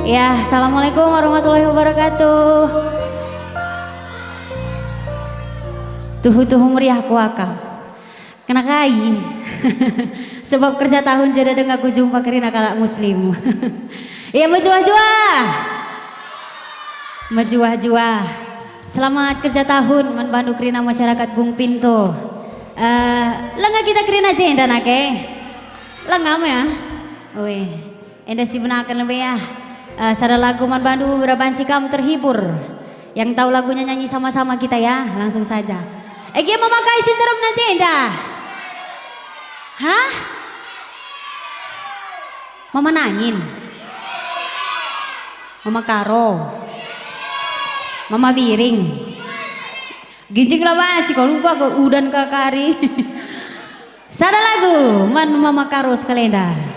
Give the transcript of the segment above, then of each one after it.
Ya, assalamualaikum warahmatullahi wabarakatuh. Tuhu meriah kuaka. Kena kai. Sebab kerja tahun jadi dengan aku jumpa kerina kalak muslim. Ya menjuah-juah. Menjuah-juah. Selamat kerja tahun manbandu kerina masyarakat Gung Pinto. Lenga kita kerina jenda nake. Lengam ya. Weh, enda si benakan lebih ya. Sada lagu manbandu berabanci kamu terhibur. Yang tahu lagunya nyanyi sama-sama kita ya, langsung saja. Egi memakai sinterum na jenda. Hah? Mama nangin. Mama karo. Mama biring. Ginjing lawan kalau lupa ke udan kakari. Sada lagu man mama karo sekalenda.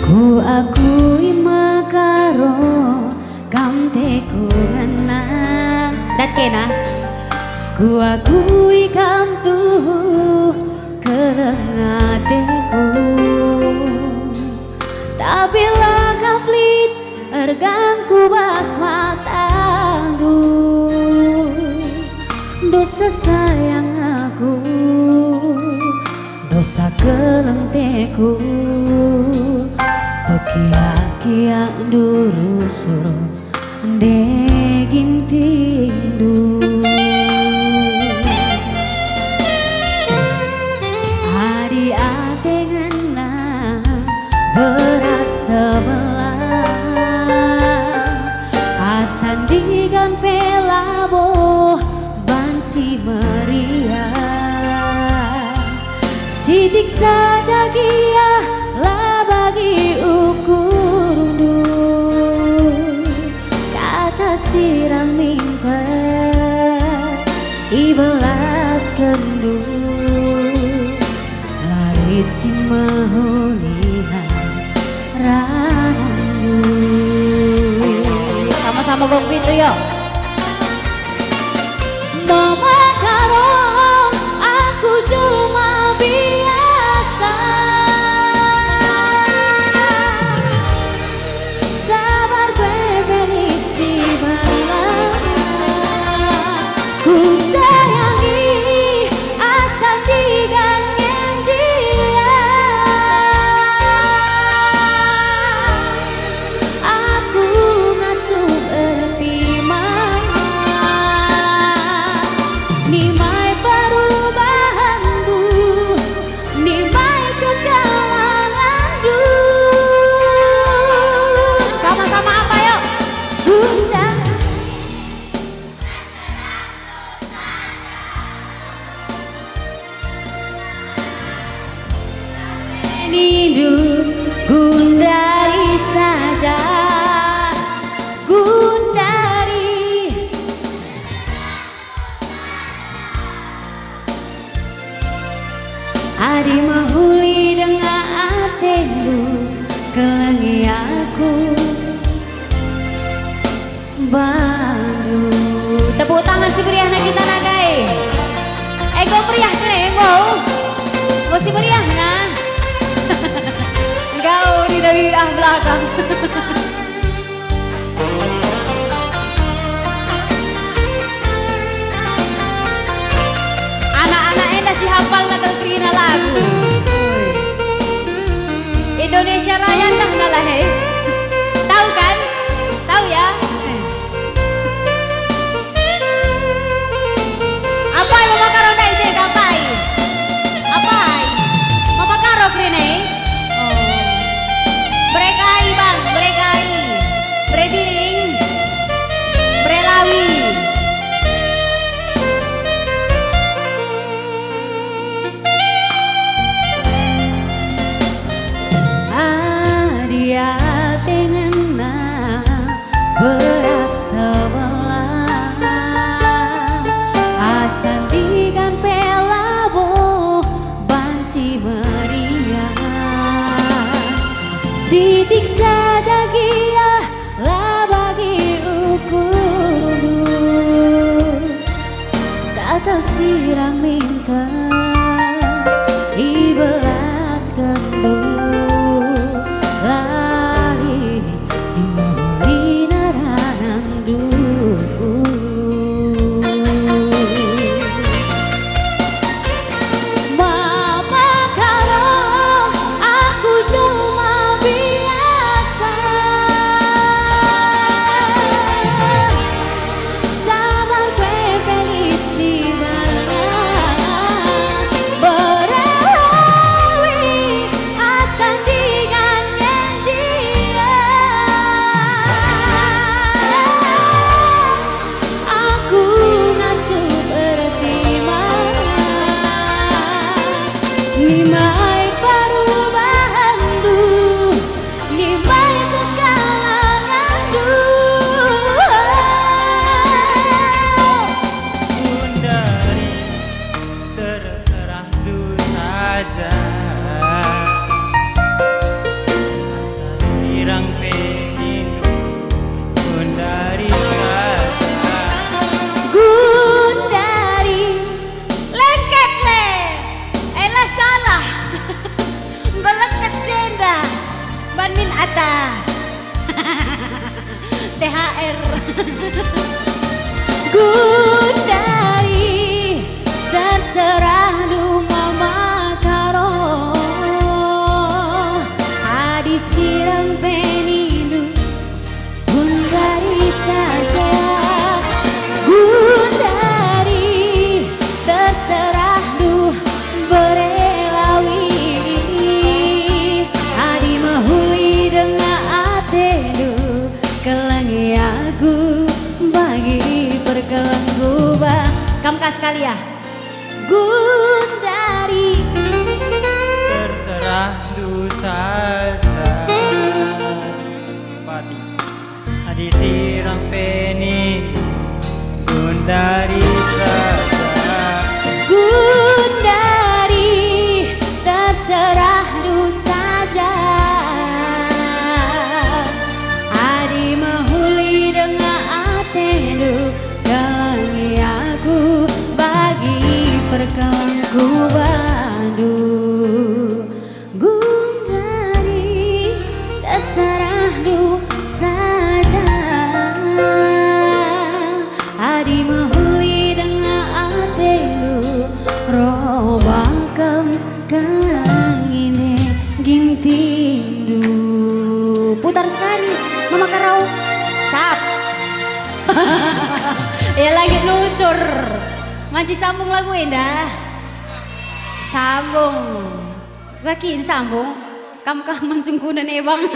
Ku akui makaro kam tekungana dat kena ku akui kam tuh kelengateku tapi laka plit ergangku bas matandu dosa sayang aku dosa kelengteku Kia-kia duru suruh deginting du Adi atengana berat sebelah Asan digan pelabo banci meriah Sidik saja kia lah bagi ukurdu kata sirang mimpi ibelas kendu larit si mahulina ranandu sama-sama Gung Pinto yuk Mama karo aku cuma biasa Ku sayangi asal diganggu dia Aku ngasuh ertimah Nimai perubahanmu Nimai kegalanganmu Sama-sama apa yuk? Bunda hidup Gundari saja Gundari Adi mahuli dengan atendu kelengi aku Bandu tepuk tangan si meriah na kita nagai Ego meriah nih Ego si meriah nah Engkau di dari belakang Anak-anak enda si hafal nakal kerina lagu Indonesia Raya dah ngalah hei Tahu kan? Tahu ya? Apa yang Mama Karo naik je kapai? Apa? Mama Karo kerina sidik saja gia lah bagi ukurmu, kata sirang mingkar ibelas kendu lari si molina ranandu. Mama kalau aku cuma biasa, sabar kue pengen si berlawi asal dengan dia. Aku ngasuh berterima nimai perubahan du, nimai kekalangan du. Dari terserah du saja, sirang peninu Gundari saja. Gundari lengket le, elah salah beleket jenda ban min ata THR. Gundari terserah du mama karo adi sirang peninu Gundari saja. Gundari terserah du berelawi adi mahuli dengan atenu kelangi aku bagi perkelanggu bang kamkas sekali ya. Gundari Terserah du saja. Pati adi sirang peninu Gundari saja. Gundari terserah du saja. Adi mahuli dengan atenu galangi aku bagi perkelangku bandu. Gundari terserah du saja. Adi mahuli dengan atenu robakam kalangine gintindu. Putar sekali mama karau cap. Ya lagi lusur manci sambung lagu indah sambung gakin sambung kam sungkunan ebang.